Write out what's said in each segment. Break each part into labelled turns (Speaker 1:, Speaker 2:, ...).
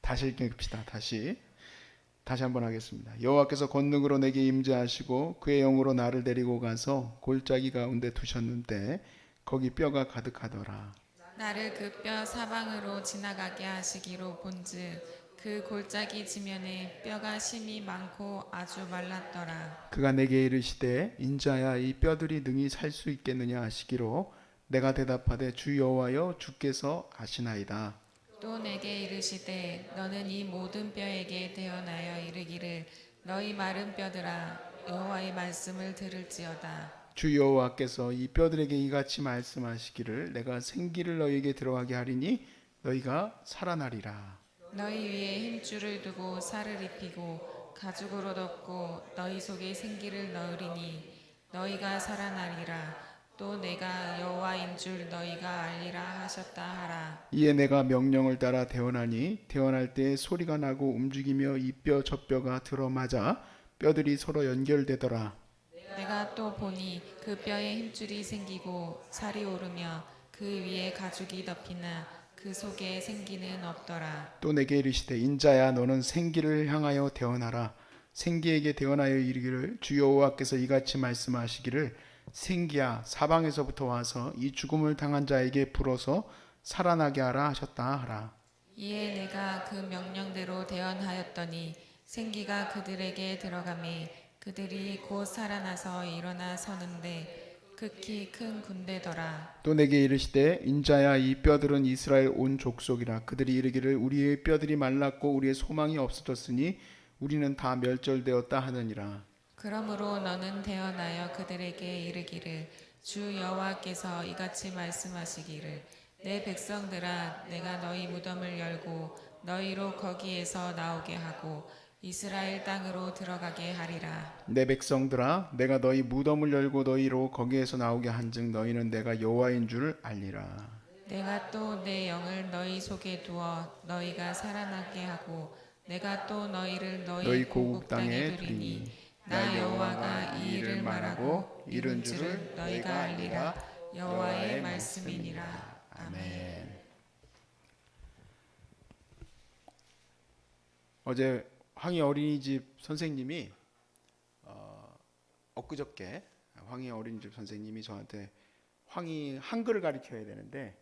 Speaker 1: 다시 읽읍시다. 다시 한번 하겠습니다. 여호와께서 권능으로 내게 임재하시고 그의 영으로 나를 데리고 가서 골짜기 가운데 두셨는데 거기 뼈가 가득하더라.
Speaker 2: 나를 그 뼈 사방으로 지나가게 하시기로 본즉 그 골짜기 지면에 뼈가 심이 많고 아주 말랐더라.
Speaker 1: 그가 내게 이르시되 인자야 이 뼈들이 능히 살 수 있겠느냐 하시기로 내가 대답하되 주 여호와여 주께서 아시나이다.
Speaker 2: 또 내게 이르시되 너는 이 모든 뼈에게 대언하여 이르기를 너희 마른 뼈들아 여호와의 말씀을 들을지어다.
Speaker 1: 주 여호와께서 이 뼈들에게 이같이 말씀하시기를 내가 생기를 너희에게 들어가게 하리니 너희가 살아나리라.
Speaker 2: 너희 위에 힘줄을 두고 살을 입히고 가죽으로 덮고 너희 속에 생기를 넣으리니 너희가 살아나리라. 또 내가 여호와인 줄 너희가 알리라 하셨다 하라.
Speaker 1: 이에 내가 명령을 따라 대언하니 대언할 때 소리가 나고 움직이며 이 뼈 저 뼈가 들어맞아 뼈들이 서로 연결되더라.
Speaker 2: 내가 또 보니 그 뼈에 힘줄이 생기고 살이 오르며 그 위에 가죽이 덮이나 그 속에 생기는 없더라.
Speaker 1: 또 내게 이르시되 인자야 너는 생기를 향하여 대언하라. 생기에게 대언하여 이르기를 주 여호와께서 이같이 말씀하시기를 생기야 사방에서부터 와서 이 죽음을 당한 자에게 불어서 살아나게 하라 하셨다 하라.
Speaker 2: 이에 내가 그 명령대로 대언하였더니 생기가 그들에게 들어가매 그들이 곧 살아나서 일어나 서는데 극히 큰 군대더라.
Speaker 1: 또 내게 이르시되 인자야 이 뼈들은 이스라엘 온 족속이라. 그들이 이르기를 우리의 뼈들이 말랐고 우리의 소망이 없어졌으니 우리는 다 멸절되었다 하느니라.
Speaker 2: 그러므로 너는 대언하여 그들에게 이르기를 주 여호와께서 이같이 말씀하시기를 내 백성들아 내가 너희 무덤을 열고 너희로 거기에서 나오게 하고 이스라엘 땅으로 들어가게 하리라.
Speaker 1: 내 백성들아 내가 너희 무덤을 열고 너희로 거기에서 나오게 한즉 너희는 내가 여호와인 줄 알리라.
Speaker 2: 내가 또 내 영을 너희 속에 두어 너희가 살아나게 하고 내가 또 너희를 너희
Speaker 1: 너희
Speaker 2: 고국
Speaker 1: 고국
Speaker 2: 땅에
Speaker 1: 땅에
Speaker 2: 두리니
Speaker 1: 두리니
Speaker 2: 나 여호와가 이 일을 말하고 이룬 줄을 너희가 알리라. 여호와의 말씀이니라. 아멘.
Speaker 1: 어제 황희 어린이집 선생님이 엊그저께 황희 어린이집 선생님이 저한테 황희 한글을 가르쳐야 되는데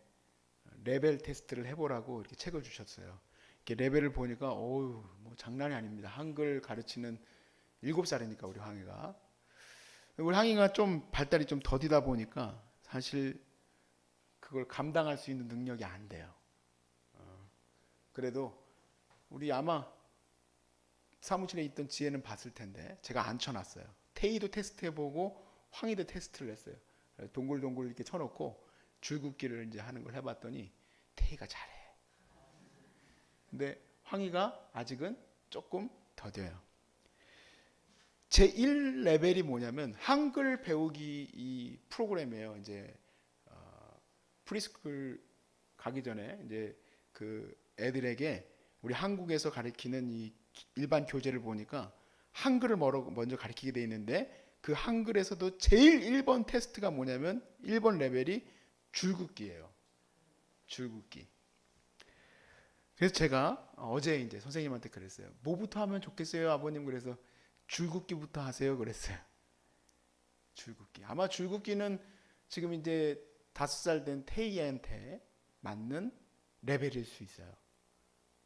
Speaker 1: 레벨 테스트를 해보라고 이렇게 책을 주셨어요. 이렇게 레벨을 보니까 어우 뭐 장난이 아닙니다. 한글 가르치는 7살이니까 우리 황희가 좀 발달이 좀 더디다 보니까 사실 그걸 감당할 수 있는 능력이 안 돼요. 그래도 우리 아마 사무실에 있던 지혜는 봤을 텐데 제가 앉혀놨어요. 태희도 테스트 해보고 황희도 테스트를 했어요. 동글동글 이렇게 쳐놓고 줄긋기를 이제 하는 걸 해봤더니 태희가 잘해. 근데 황희가 아직은 조금 더뎌요. 제 1레벨이 뭐냐면 한글 배우기 이 프로그램이에요. 이제 프리스쿨 가기 전에 이제 그 애들에게 우리 한국에서 가르치는 이 일반 교재를 보니까 한글을 먼저 가르치게 돼 있는데 그 한글에서도 제일 1번 테스트가 뭐냐면 1번 레벨이 줄긋기예요. 줄긋기. 그래서 제가 어제 이제 선생님한테 그랬어요. 뭐부터 하면 좋겠어요, 아버님? 그래서 줄긋기부터 하세요. 그랬어요. 줄긋기. 아마 줄긋기는 지금 이제 5살 된 태희한테 맞는 레벨일 수 있어요.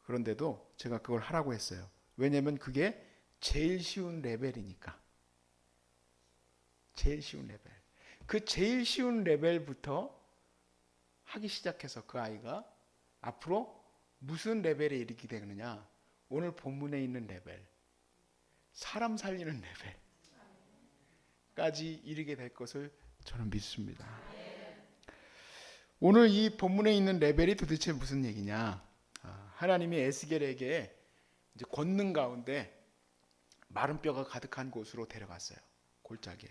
Speaker 1: 그런데도 제가 그걸 하라고 했어요. 왜냐면 그게 제일 쉬운 레벨이니까. 제일 쉬운 레벨. 그 제일 쉬운 레벨부터 하기 시작해서 그 아이가 앞으로 무슨 레벨에 이르게 되느냐. 오늘 본문에 있는 레벨. 사람 살리는 레벨까지 이르게 될 것을 저는 믿습니다. 오늘 이 본문에 있는 레벨이 도대체 무슨 얘기냐? 하나님이 에스겔에게 이제 권능 가운데 마른 뼈가 가득한 곳으로 데려갔어요. 골짜기에.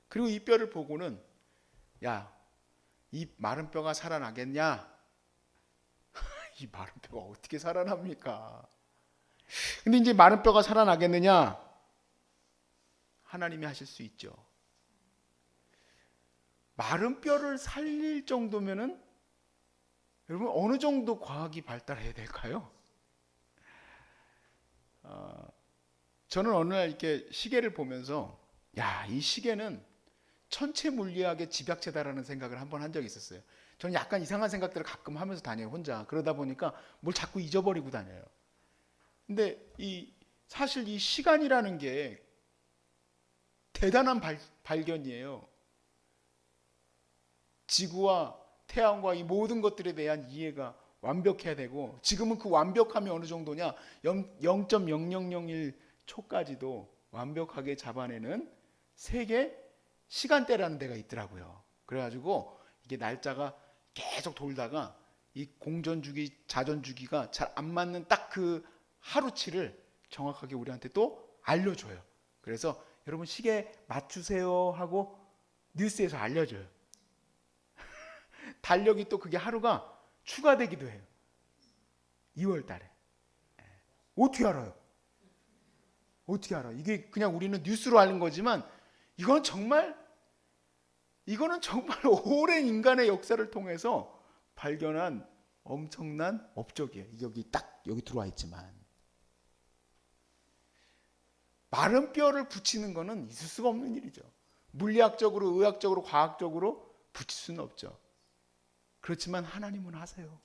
Speaker 1: 그리고 이 뼈를 보고는 야, 이 마른 뼈가 살아나겠냐? 이 마른 뼈가 어떻게 살아납니까? 근데 이제 마른 뼈가 살아나겠느냐? 하나님이 하실 수 있죠. 마른 뼈를 살릴 정도면은 여러분 어느 정도 과학이 발달해야 될까요? 저는 어느 날 이렇게 시계를 보면서 야, 이 시계는 천체 물리학의 집약체다라는 생각을 한번 한 적이 있었어요. 저는 약간 이상한 생각들을 가끔 하면서 다녀요, 혼자. 그러다 보니까 뭘 자꾸 잊어버리고 다녀요. 근데 사실 이 시간이라는 게 대단한 발견이에요. 지구와 태양과 이 모든 것들에 대한 이해가 완벽해야 되고, 지금은 그 완벽함이 어느 정도냐, 0.0001 초까지도 완벽하게 잡아내는 세계 시간대라는 데가 있더라고요. 그래가지고 이게 날짜가 계속 돌다가 이 공전주기, 자전주기가 잘 안 맞는 딱 그 하루치를 정확하게 우리한테 또 알려줘요. 그래서 여러분 시계 맞추세요 하고 뉴스에서 알려줘요. 달력이 또 그게 하루가 추가되기도 해요. 2월 달에. 어떻게 알아요? 어떻게 알아? 이게 그냥 우리는 뉴스로 아는 거지만 이거는 정말 오랜 인간의 역사를 통해서 발견한 엄청난 업적이에요. 여기 들어와 있지만 마른 뼈를 붙이는 거는 있을 수가 없는 일이죠. 물리학적으로, 의학적으로, 과학적으로 붙일 수는 없죠. 그렇지만 하나님은 하세요.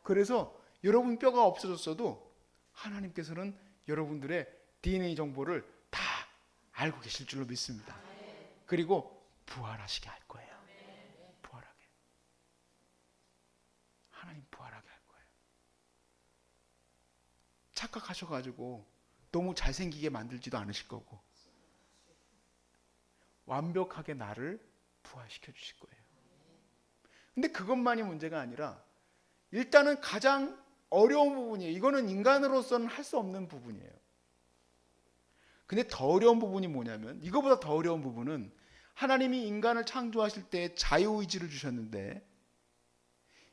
Speaker 1: 그래서 여러분 뼈가 없어졌어도 하나님께서는 여러분들의 DNA 정보를 다 알고 계실 줄로 믿습니다. 그리고 부활하시게 할 거예요. 부활하게. 하나님 부활하게 할 거예요. 착각하셔가지고 너무 잘생기게 만들지도 않으실 거고 완벽하게 나를 부활시켜 주실 거예요. 근데 그것만이 문제가 아니라 일단은 가장 어려운 부분이에요. 이거는 인간으로서는 할 수 없는 부분이에요. 근데 더 어려운 부분이 뭐냐면, 이거보다 더 어려운 부분은 하나님이 인간을 창조하실 때 자유의지를 주셨는데,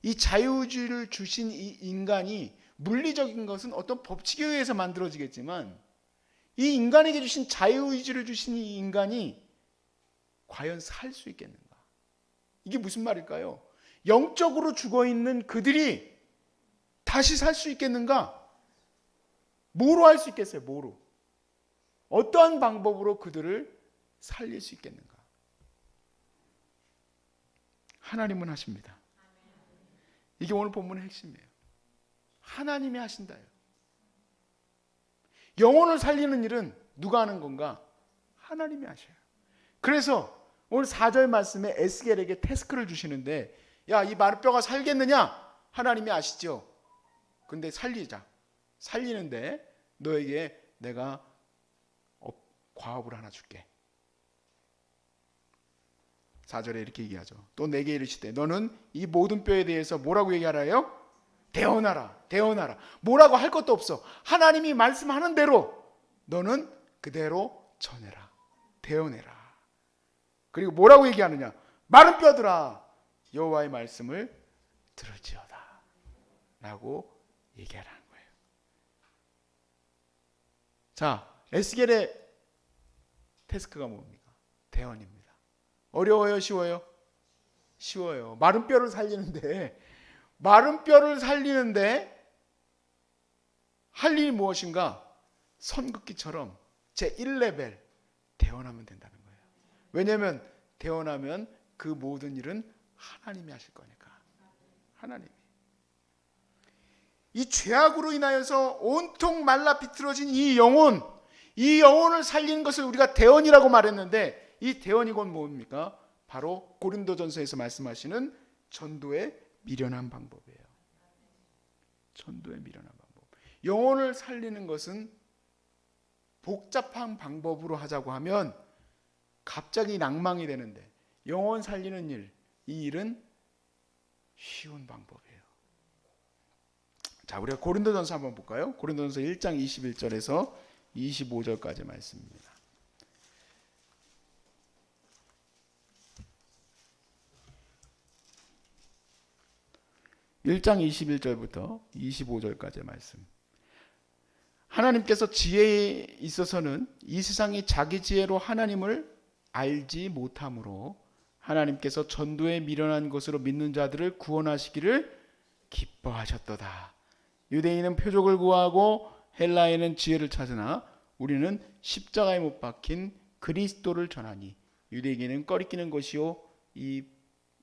Speaker 1: 이 자유의지를 주신 이 인간이 물리적인 것은 어떤 법칙에 의해서 만들어지겠지만, 이 인간에게 주신 자유의지를 주신 이 인간이 과연 살 수 있겠는가? 이게 무슨 말일까요? 영적으로 죽어있는 그들이 다시 살 수 있겠는가? 뭐로 할 수 있겠어요? 뭐로? 어떠한 방법으로 그들을 살릴 수 있겠는가? 하나님은 하십니다. 이게 오늘 본문의 핵심이에요. 하나님이 하신다요. 영혼을 살리는 일은 누가 하는 건가? 하나님이 하셔요. 그래서 오늘 4절 말씀에 에스겔에게 태스크를 주시는데, 야, 이 마른 뼈가 살겠느냐? 하나님이 아시죠? 근데 살리는데 너에게 내가 과업을 하나 줄게. 4절에 이렇게 얘기하죠. 또 내게 이르시되 너는 이 모든 뼈에 대해서 뭐라고 얘기하라요? 대언하라. 대언하라. 뭐라고 할 것도 없어. 하나님이 말씀하는 대로 너는 그대로 전해라. 대언해라. 그리고 뭐라고 얘기하느냐? 마른 뼈들아, 여호와의 말씀을 들을지어다 라고 얘기하라는 거예요. 자, 에스겔의 태스크가 뭡니까? 대언입니다. 어려워요? 쉬워요? 쉬워요. 마른 뼈를 살리는데 할 일이 무엇인가? 선긋기처럼 제1레벨 대언하면 된다는 거예요. 왜냐하면 대언하면 그 모든 일은 하나님이 하실 거니까. 하나님이. 이 죄악으로 인하여서 온통 말라 비틀어진 이 영혼을 살리는 것을 우리가 대언이라고 말했는데, 이 대언이 곧 뭡니까? 바로 고린도전서에서 말씀하시는 전도의 미련한 방법이에요. 전도의 미련한 방법. 영혼을 살리는 것은 복잡한 방법으로 하자고 하면 갑자기 낭망이 되는데, 영혼 살리는 일, 이 일은 쉬운 방법이에요. 자, 우리가 고린도전서 한번 볼까요? 고린도전서 1장 21절에서 25절까지 말씀입니다. (1장 21절부터 25절까지의 말씀. 하나님께서 지혜에 있어서는 이 세상이 자기 지혜로 하나님을 알지 못하므로 하나님께서 전도에 미련한 것으로 믿는 자들을 구원하시기를 기뻐하셨도다. 유대인은 표적을 구하고 헬라인은 지혜를 찾으나 우리는 십자가에 못 박힌 그리스도를 전하니 유대인에게는 꺼리끼는 것이요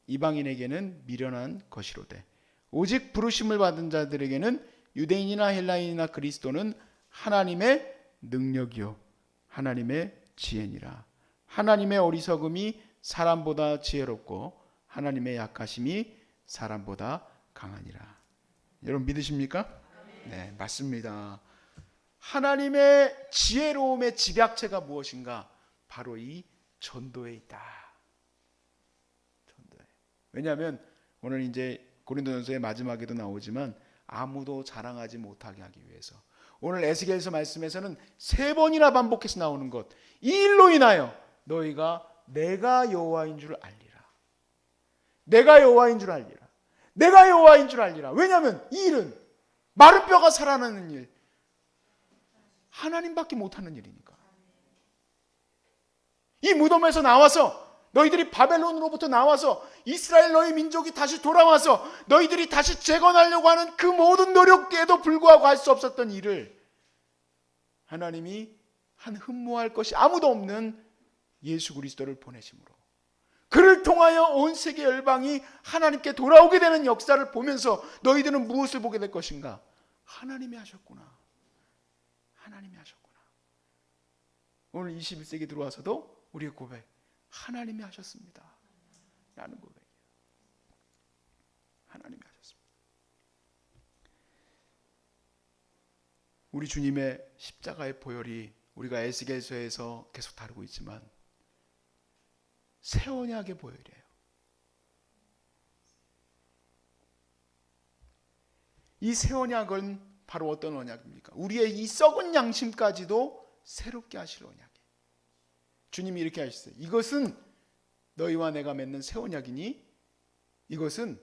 Speaker 1: 이방인에게는 미련한 것이로되 오직 부르심을 받은 자들에게는 유대인이나 헬라인이나 그리스도는 하나님의 능력이요 하나님의 지혜니라. 하나님의 어리석음이 사람보다 지혜롭고 하나님의 약하심이 사람보다 강하니라. 여러분 믿으십니까? 네, 맞습니다. 하나님의 지혜로움의 집약체가 무엇인가? 바로 이 전도에 있다. 전도에. 왜냐하면 오늘 이제 고린도전서의 마지막에도 나오지만 아무도 자랑하지 못하게 하기 위해서 오늘 에스겔서 말씀에서는 3번이나 반복해서 나오는 것. 이 일로 인하여 너희가 내가 여호와인 줄 알리라. 내가 여호와인 줄 알리라. 내가 여호와인 줄 알리라. 왜냐하면 이 일은 마른 뼈가 살아나는 일, 하나님밖에 못하는 일이니까. 이 무덤에서 나와서 너희들이 바벨론으로부터 나와서 이스라엘 너희 민족이 다시 돌아와서 너희들이 다시 재건하려고 하는 그 모든 노력에도 불구하고 할 수 없었던 일을 하나님이 한 흠모할 것이 아무도 없는 예수 그리스도를 보내심으로 그를 통하여 온 세계 열방이 하나님께 돌아오게 되는 역사를 보면서 너희들은 무엇을 보게 될 것인가? 하나님이 하셨구나. 하나님이 하셨구나. 오늘 21세기 들어와서도 우리의 고백, 하나님이 하셨습니다 라는 고백이에요. 하나님이 하셨습니다. 우리 주님의 십자가의 보혈이 우리가 에스겔서에서 계속 다루고 있지만 새 언약의 보혈이에요. 이 새 언약은 바로 어떤 언약입니까? 우리의 이 썩은 양심까지도 새롭게 하실 언약이에요. 주님이 이렇게 하셨어요. 이것은 너희와 내가 맺는 새 언약이니 이것은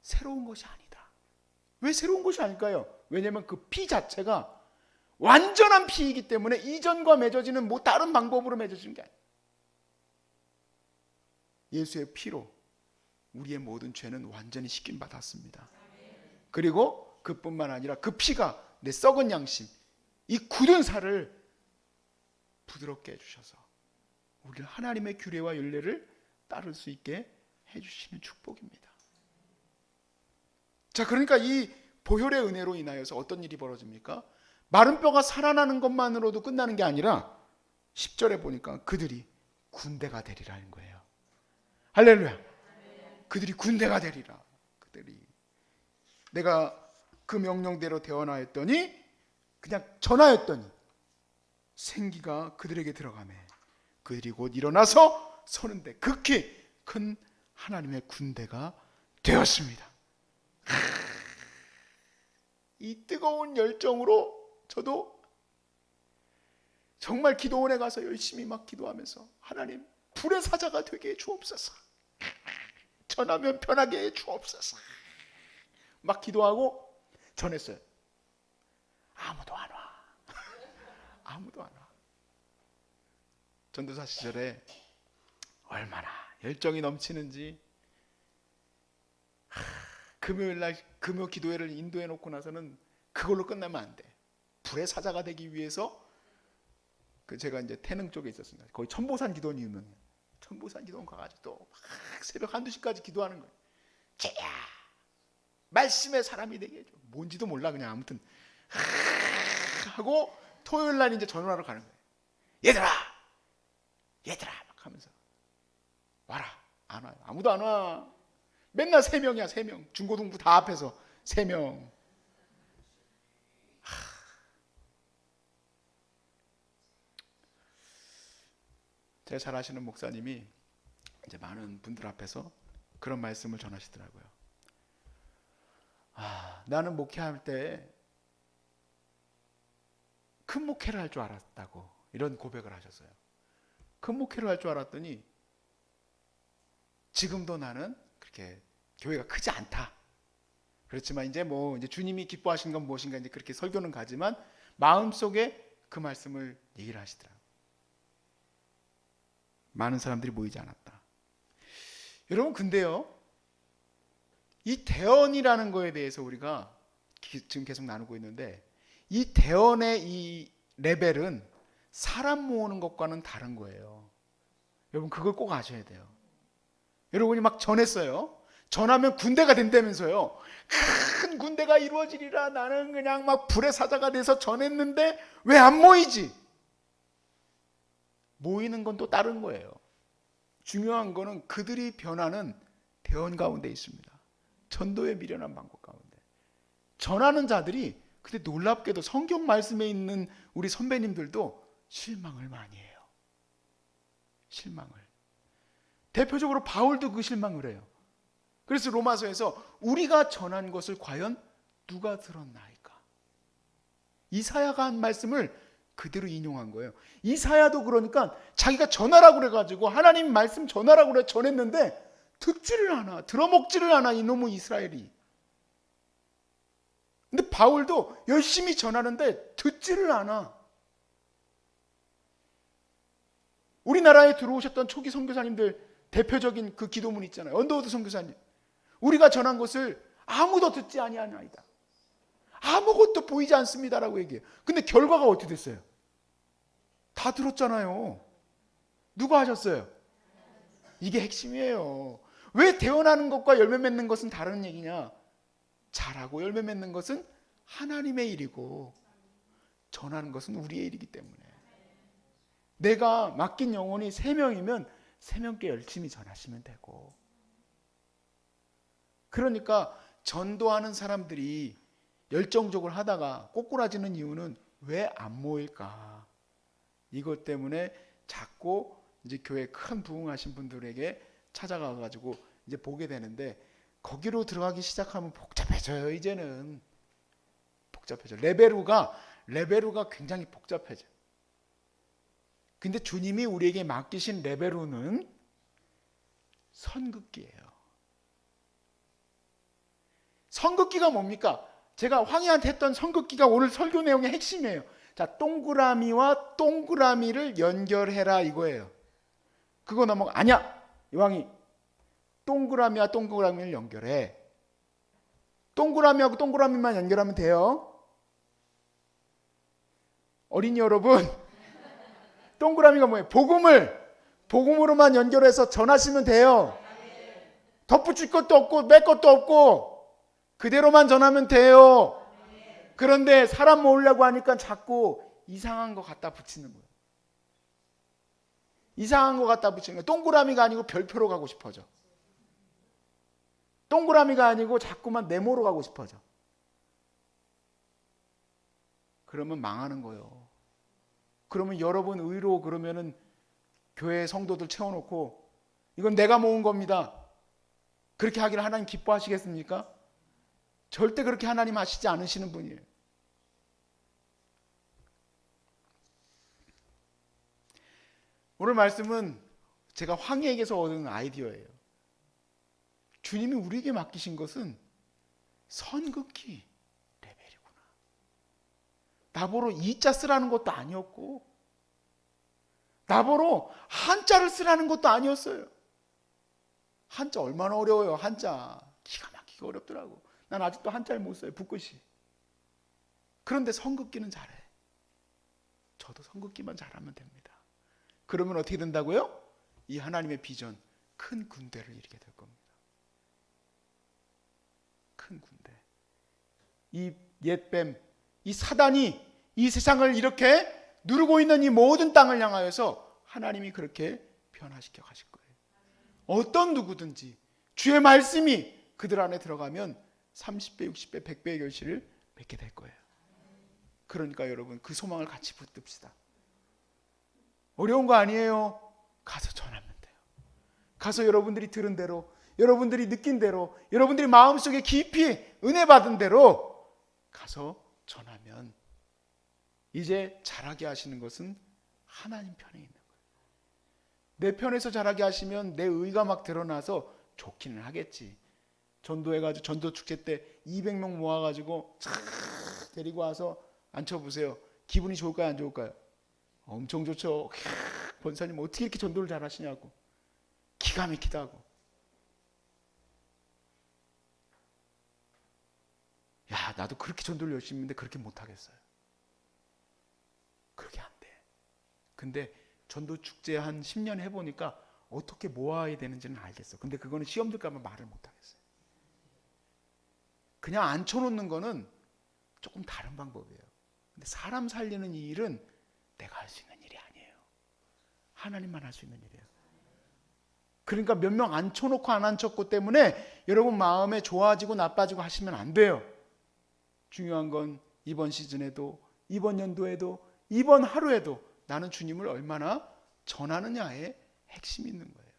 Speaker 1: 새로운 것이 아니다. 왜 새로운 것이 아닐까요? 왜냐하면 그 피 자체가 완전한 피이기 때문에 이전과 맺어지는 뭐 다른 방법으로 맺어지는 게 아니에요. 예수의 피로 우리의 모든 죄는 완전히 씻김 받았습니다. 그리고 그뿐만 아니라 그 피가 내 썩은 양심, 이 굳은 살을 부드럽게 해주셔서 우리를 하나님의 규례와 율례를 따를 수 있게 해주시는 축복입니다. 자, 그러니까 이 보혈의 은혜로 인하여서 어떤 일이 벌어집니까? 마른 뼈가 살아나는 것만으로도 끝나는 게 아니라 10절에 보니까 그들이 군대가 되리라는 거예요. 할렐루야. 그들이 군대가 되리라. 그들이 내가 그 명령대로 대언하였더니 그냥 전하였더니 생기가 그들에게 들어가매 그들이 곧 일어나서 서는데 극히 큰 하나님의 군대가 되었습니다. 이 뜨거운 열정으로 저도 정말 기도원에 가서 열심히 막 기도하면서 하나님 불의 사자가 되게 해 주옵소서. 전하면 편하게 해 주옵소서. 막 기도하고 전했어요. 아무도 안 와. 아무도 안 와. 전도사 시절에 얼마나 열정이 넘치는지 금요일날 금요 기도회를 인도해 놓고 나서는 그걸로 끝나면 안 돼. 불의 사자가 되기 위해서 제가 이제 태릉 쪽에 있었습니다. 거기 천보산 기도원이 유명해요. 천보산 기도원 가가지고 또 막 새벽 1-2시까지 기도하는 거예요. 쟤야 말씀의 사람이 되게 해줘. 뭔지도 몰라 그냥 아무튼 하고 토요일날 이제 전화하러 가는 거예요. 얘들아 막 하면서 와라. 안 와요. 아무도 안 와. 맨날 3명이야 3명. 중고등부 다 앞에서 3명. 제가 잘 아시는 목사님이 이제 많은 분들 앞에서 그런 말씀을 전하시더라고요. 나는 목회할 때 큰 목회를 할 줄 알았다고 이런 고백을 하셨어요. 큰 목회를 할 줄 알았더니 지금도 나는 그렇게 교회가 크지 않다. 그렇지만 이제 주님이 기뻐하시는 건 무엇인가 이제 그렇게 설교는 가지만 마음속에 그 말씀을 얘기를 하시더라고요. 많은 사람들이 모이지 않았다. 여러분 근데요, 이 대언이라는 거에 대해서 우리가 지금 계속 나누고 있는데, 이 대언의 이 레벨은 사람 모으는 것과는 다른 거예요. 여러분 그걸 꼭 아셔야 돼요. 여러분이 막 전했어요. 전하면 군대가 된다면서요. 큰 군대가 이루어지리라. 나는 그냥 막 불의 사자가 돼서 전했는데 왜 안 모이지? 모이는 건 또 다른 거예요. 중요한 거는 그들이 변하는 대언 가운데 있습니다. 전도의 미련한 방법 가운데. 전하는 자들이, 근데 놀랍게도 성경 말씀에 있는 우리 선배님들도 실망을 많이 해요. 실망을. 대표적으로 바울도 그 실망을 해요. 그래서 로마서에서 우리가 전한 것을 과연 누가 들었나이까? 이사야가 한 말씀을 그대로 인용한 거예요. 이사야도 그러니까 자기가 전하라고 그래가지고 하나님 말씀 전하라고 그래 전했는데 듣지를 않아. 들어먹지를 않아, 이놈의 이스라엘이. 근데 바울도 열심히 전하는데 듣지를 않아. 우리나라에 들어오셨던 초기 선교사님들 대표적인 그 기도문 있잖아요. 언더우드 선교사님. 우리가 전한 것을 아무도 듣지 아니하나이다. 아무것도 보이지 않습니다라고 얘기해요. 근데 결과가 어떻게 됐어요? 다 들었잖아요. 누가 하셨어요? 이게 핵심이에요. 왜 대언하는 것과 열매 맺는 것은 다른 얘기냐? 잘하고 열매 맺는 것은 하나님의 일이고 전하는 것은 우리의 일이기 때문에, 내가 맡긴 영혼이 3명이면 3명께 열심히 전하시면 되고, 그러니까 전도하는 사람들이 열정적으로 하다가 꼬꾸라지는 이유는 왜 안 모일까? 이것 때문에 자꾸 이제 교회 큰 부흥하신 분들에게 찾아가 가지고 이제 보게 되는데, 거기로 들어가기 시작하면 복잡해져요. 이제는 복잡해져. 레베루가 굉장히 복잡해져. 근데 주님이 우리에게 맡기신 레베루는 선긋기예요. 선긋기가 뭡니까? 제가 황희한테 했던 선긋기가 오늘 설교 내용의 핵심이에요. 자, 동그라미와 동그라미를 연결해라 이거예요. 그거 넘어가. 아니야, 이왕이 동그라미와 동그라미를 연결해. 동그라미하고 동그라미만 연결하면 돼요. 어린이 여러분, 동그라미가 뭐예요? 복음으로만 연결해서 전하시면 돼요. 덧붙일 것도 없고 뺄 것도 없고 그대로만 전하면 돼요. 그런데 사람 모으려고 하니까 자꾸 이상한 거 갖다 붙이는 거예요. 이상한 거 갖다 붙이는 거예요. 동그라미가 아니고 별표로 가고 싶어져. 동그라미가 아니고 자꾸만 네모로 가고 싶어져. 그러면 망하는 거예요. 그러면 여러분 의로 그러면은 교회 성도들 채워놓고 이건 내가 모은 겁니다. 그렇게 하기를 하나님 기뻐하시겠습니까? 절대 그렇게 하나님 하시지 않으시는 분이에요. 오늘 말씀은 제가 황희에게서 얻은 아이디어예요. 주님이 우리에게 맡기신 것은 선긋기 레벨이구나. 나보러 이자 쓰라는 것도 아니었고 나보러 한자를 쓰라는 것도 아니었어요. 한자 얼마나 어려워요. 한자 기가 막히게 어렵더라고. 난 아직도 한자를 못 써요. 붓글씨. 그런데 선긋기는 잘해. 저도 선긋기만 잘하면 됩니다. 그러면 어떻게 된다고요? 이 하나님의 비전, 큰 군대를 이루게 될 겁니다. 큰 군대. 이 옛뱀, 이 사단이 이 세상을 이렇게 누르고 있는 이 모든 땅을 향하여서 하나님이 그렇게 변화시켜 가실 거예요. 어떤 누구든지 주의 말씀이 그들 안에 들어가면 30배, 60배, 100배의 결실을 맺게 될 거예요. 그러니까 여러분 그 소망을 같이 붙듭시다. 어려운 거 아니에요. 가서 전하면 돼요. 가서 여러분들이 들은 대로, 여러분들이 느낀 대로, 여러분들이 마음속에 깊이 은혜 받은 대로 가서 전하면 이제 잘하게 하시는 것은 하나님 편에 있는 거예요. 내 편에서 잘하게 하시면 내 의가 막 드러나서 좋기는 하겠지. 전도해가지고 전도 축제 때 200명 모아가지고 촤 데리고 와서 앉혀보세요. 기분이 좋을까요? 안 좋을까요? 엄청 좋죠. 권사님 어떻게 이렇게 전도를 잘하시냐고. 기가 막히다고. 야, 나도 그렇게 전도를 열심히 했는데 그렇게 못하겠어요. 그렇게 안 돼. 근데 전도 축제 한 10년 해보니까 어떻게 모아야 되는지는 알겠어. 근데 그거는 시험 들까봐 말을 못하겠어요. 그냥 앉혀놓는 거는 조금 다른 방법이에요. 근데 사람 살리는 이 일은 내가 할 수 있는 일이 아니에요. 하나님만 할 수 있는 일이에요. 그러니까 몇 명 앉혀놓고 안 앉혔고 때문에 여러분 마음에 좋아지고 나빠지고 하시면 안 돼요. 중요한 건 이번 시즌에도, 이번 연도에도, 이번 하루에도 나는 주님을 얼마나 전하느냐에 핵심이 있는 거예요.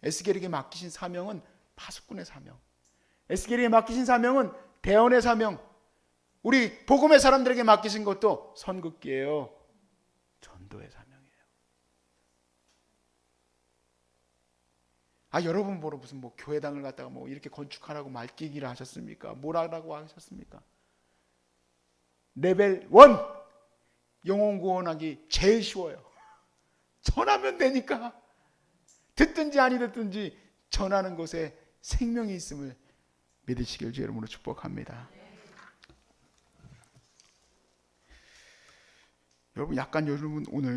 Speaker 1: 에스겔에게 맡기신 사명은 파수꾼의 사명, 에스겔에게 맡기신 사명은 대언의 사명, 우리 복음의 사람들에게 맡기신 것도 선긋기예요. 전도의 사명이에요. 여러분 보러 무슨 뭐 교회당을 갖다가 뭐 이렇게 건축하라고 말끼기를 하셨습니까? 뭐라고 하셨습니까? 레벨 1 영혼 구원하기 제일 쉬워요. 전하면 되니까. 듣든지 아니 듣든지 전하는 것에 생명이 있음을 믿으시길 주 이름으로 축복합니다. 여러분 약간 여러분 오늘